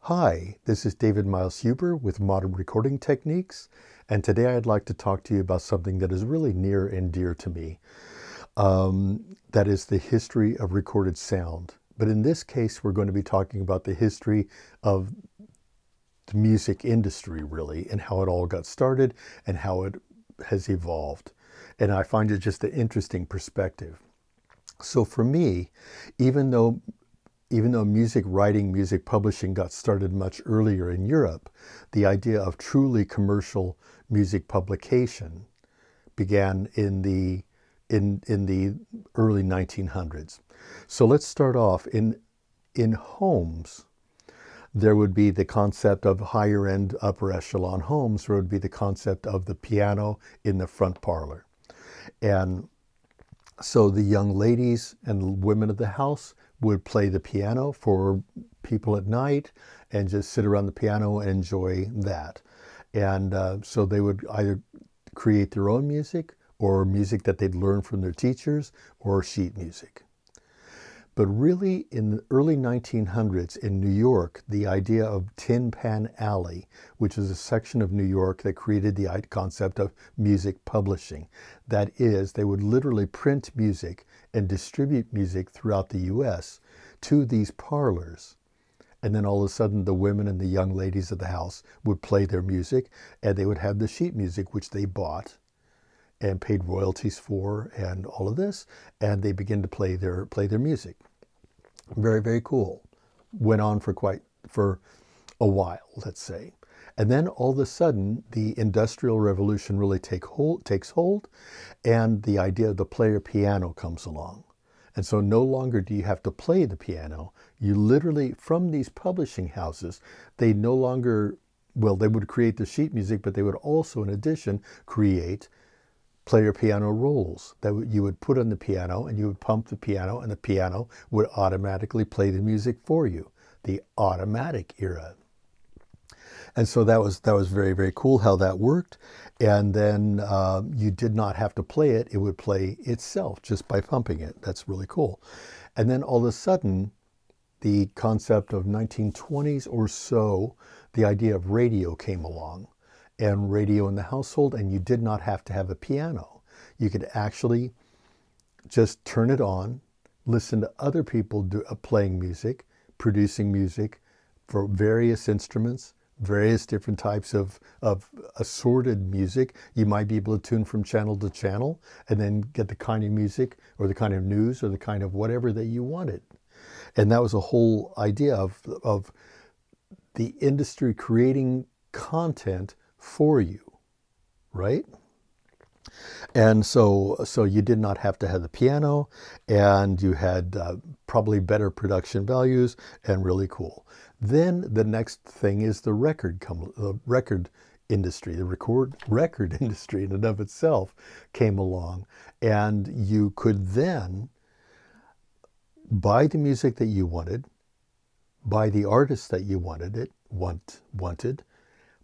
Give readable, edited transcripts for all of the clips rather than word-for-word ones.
Hi, this is David Miles Huber with Modern Recording Techniques, and today I'd like to talk to you about something that is really near and dear to me. That is the history of recorded sound. But in this case, we're going to be talking about the history of the music industry, really, and how it all got started and how it has evolved. And I find it just an interesting perspective. So for me, even though music writing, music publishing got started much earlier in Europe, the idea of truly commercial music publication began in the early 1900s. So let's start off in homes. There would be the concept of higher end, upper echelon homes. There would be the concept of the piano in the front parlor. And so the young ladies and women of the house would play the piano for people at night and just sit around the piano and enjoy that. And so they would either create their own music or music that they'd learned from their teachers or sheet music. But really, in the early 1900s in New York, the idea of Tin Pan Alley, which is a section of New York that created the concept of music publishing. That is, they would literally print music and distribute music throughout the U.S. to these parlors. And then all of a sudden, the women and the young ladies of the house would play their music, and they would have the sheet music, which they bought and paid royalties for and all of this, and they begin to play their music. Very, very cool. Went on for a while, let's say. And then all of a sudden, the Industrial Revolution really takes hold, and the idea of the player piano comes along. And so no longer do you have to play the piano. You literally, from these publishing houses, they no longer, well, they would create the sheet music, but they would also, in addition, create player piano rolls that you would put on the piano, and you would pump the piano, and the piano would automatically play the music for you. The automatic era. And so that was very, very cool how that worked. And then you did not have to play it. It would play itself just by pumping it. That's really cool. And then all of a sudden, the concept of 1920s or so, the idea of radio came along. And radio in the household, and you did not have to have a piano. You could actually just turn it on, listen to other people playing music, producing music for various instruments, various different types of assorted music. You might be able to tune from channel to channel and then get the kind of music or the kind of news or the kind of whatever that you wanted. And that was a whole idea of the industry creating content for you, right? And so you did not have to have the piano, and you had probably better production values and really cool. Then the next thing is the record industry, the record industry in and of itself came along, and you could then buy the music that you wanted, buy the artist that you wanted,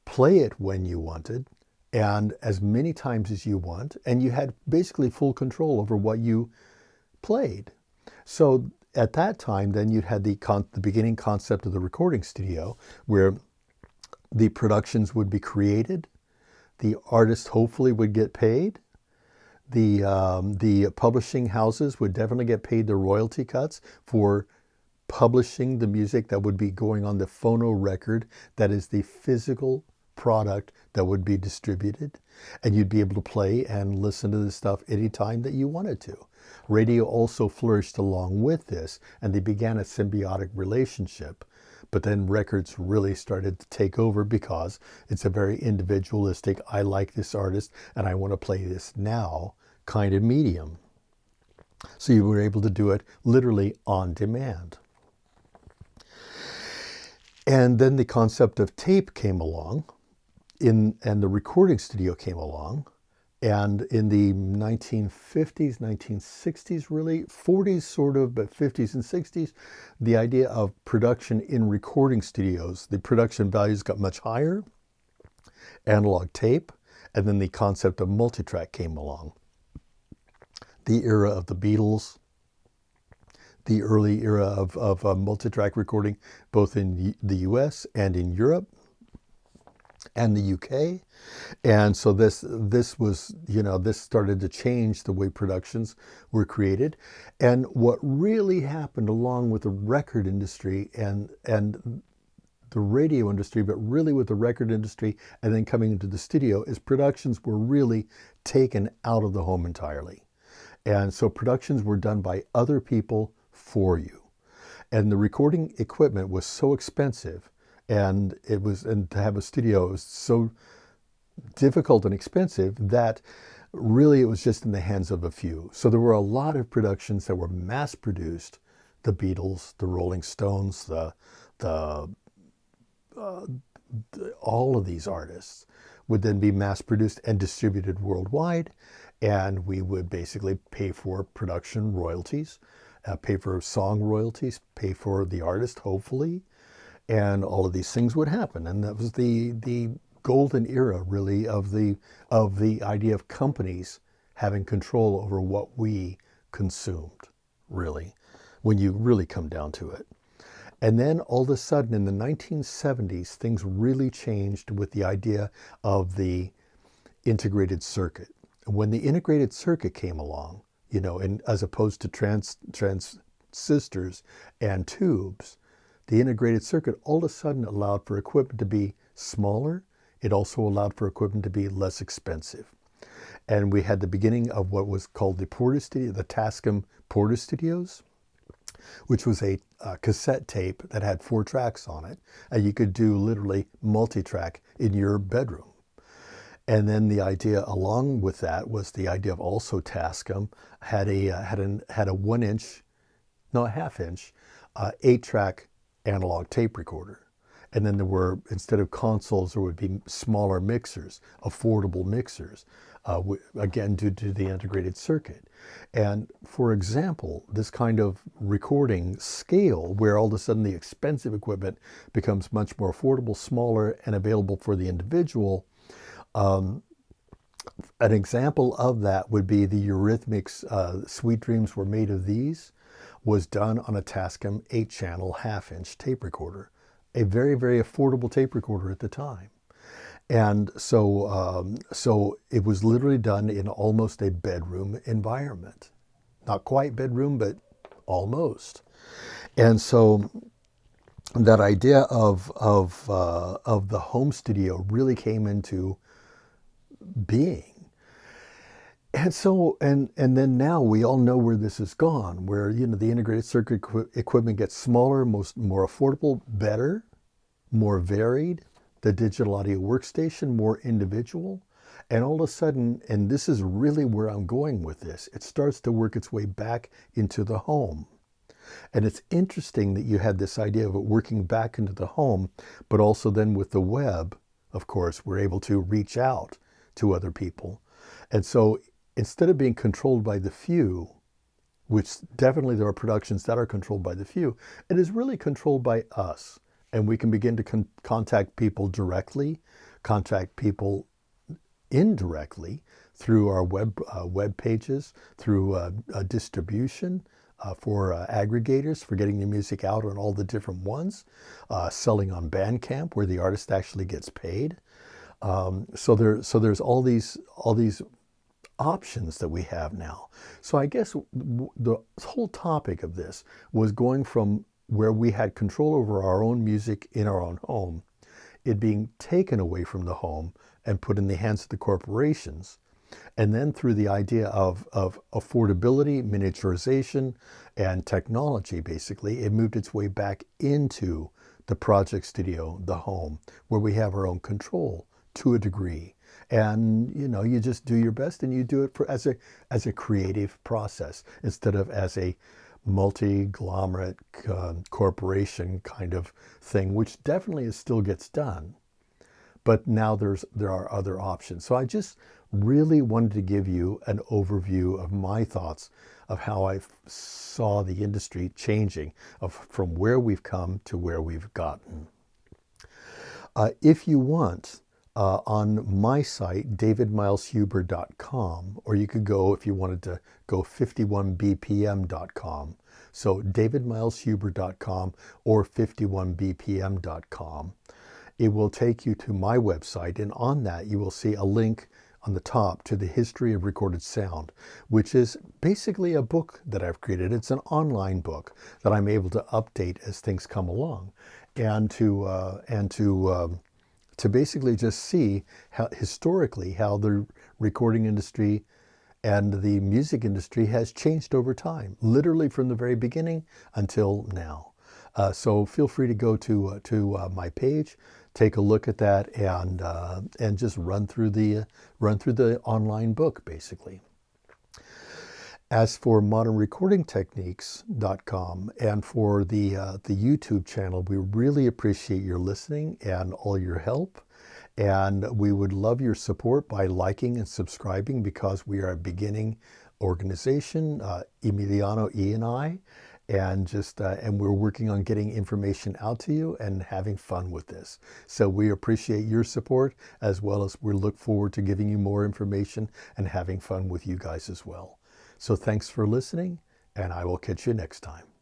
play it when you wanted, and as many times as you want, and you had basically full control over what you played. So at that time, then you had the beginning concept of the recording studio, where the productions would be created, the artist hopefully would get paid, the publishing houses would definitely get paid the royalty cuts for publishing the music that would be going on the phono record, that is the physical product that would be distributed, and you'd be able to play and listen to this stuff anytime that you wanted to. Radio also flourished along with this, and they began a symbiotic relationship. But then records really started to take over because it's a very individualistic, I like this artist and I want to play this now kind of medium. So you were able to do it literally on demand. And then the concept of tape came along, and the recording studio came along, and in the 1950s, 1960s, really, 40s sort of, but 50s and 60s, the idea of production in recording studios, the production values got much higher, analog tape, and then the concept of multitrack came along. The era of the Beatles, the early era of multi-track recording, both in the US and in Europe and the UK. And so this was, this started to change the way productions were created. And what really happened along with the record industry and the radio industry, but really with the record industry and then coming into the studio, is productions were really taken out of the home entirely. And so productions were done by other people for you. And the recording equipment was so expensive, and to have a studio, it was so difficult and expensive that really it was just in the hands of a few. So there were a lot of productions that were mass produced. The Beatles, the Rolling Stones, all of these artists would then be mass produced and distributed worldwide. And we would basically pay for production royalties, pay for song royalties, pay for the artist, hopefully. And all of these things would happen. And that was the golden era, really, of the idea of companies having control over what we consumed, really, when you really come down to it. And then all of a sudden in the 1970s, things really changed with the idea of the integrated circuit. When the integrated circuit came along, and as opposed to transistors and tubes, the integrated circuit all of a sudden allowed for equipment to be smaller. It also allowed for equipment to be less expensive. And we had the beginning of what was called the Porta Studio, the Tascam Porta Studios, which was a cassette tape that had 4 tracks on it. And you could do literally multi-track in your bedroom. And then the idea along with that was the idea of also Tascam had a 1-inch, no, a half-inch, 8-track analog tape recorder. And then there were, instead of consoles, there would be smaller mixers, affordable mixers, again, due to the integrated circuit. And for example, this kind of recording scale, where all of a sudden the expensive equipment becomes much more affordable, smaller, and available for the individual, an example of that would be the Eurythmics' Sweet Dreams Were Made of These, was done on a Tascam 8-channel half-inch tape recorder, a very, very affordable tape recorder at the time. And so it was literally done in almost a bedroom environment. Not quite bedroom, but almost. And so that idea of the home studio really came into being. And so, and then now we all know where this has gone, where, the integrated circuit equipment gets smaller, more affordable, better, more varied, the digital audio workstation more individual. And all of a sudden, and this is really where I'm going with this, it starts to work its way back into the home. And it's interesting that you had this idea of it working back into the home, but also then with the web, of course, we're able to reach out to other people. And so instead of being controlled by the few, which definitely there are productions that are controlled by the few, it is really controlled by us. And we can begin to contact people directly, contact people indirectly through our web pages, through distribution, for aggregators, for getting the music out on all the different ones, selling on Bandcamp, where the artist actually gets paid. So there's all these options that we have now. So I guess the whole topic of this was going from where we had control over our own music in our own home, it being taken away from the home and put in the hands of the corporations. And then through the idea of affordability, miniaturization, and technology, basically, it moved its way back into the project studio, the home, where we have our own control to a degree. And, you just do your best, and you do it as a creative process instead of as a multi-glomerate corporation kind of thing, which definitely still gets done. But now there are other options. So I just really wanted to give you an overview of my thoughts of how I saw the industry changing from where we've come to where we've gotten. If you want, on my site, davidmileshuber.com, or you could go, if you wanted to go, 51bpm.com. So davidmileshuber.com or 51bpm.com. It will take you to my website, and on that you will see a link on the top to the history of recorded sound, which is basically a book that I've created. It's an online book that I'm able to update as things come along, and to basically just see how historically how the recording industry and the music industry has changed over time, literally from the very beginning until now. So feel free to go to my page, take a look at that, and just run through the online book basically. As for modernrecordingtechniques.com and for the YouTube channel, we really appreciate your listening and all your help. And we would love your support by liking and subscribing, because we are a beginning organization, Emiliano E and I, and we're working on getting information out to you and having fun with this. So we appreciate your support, as well as we look forward to giving you more information and having fun with you guys as well. So thanks for listening, and I will catch you next time.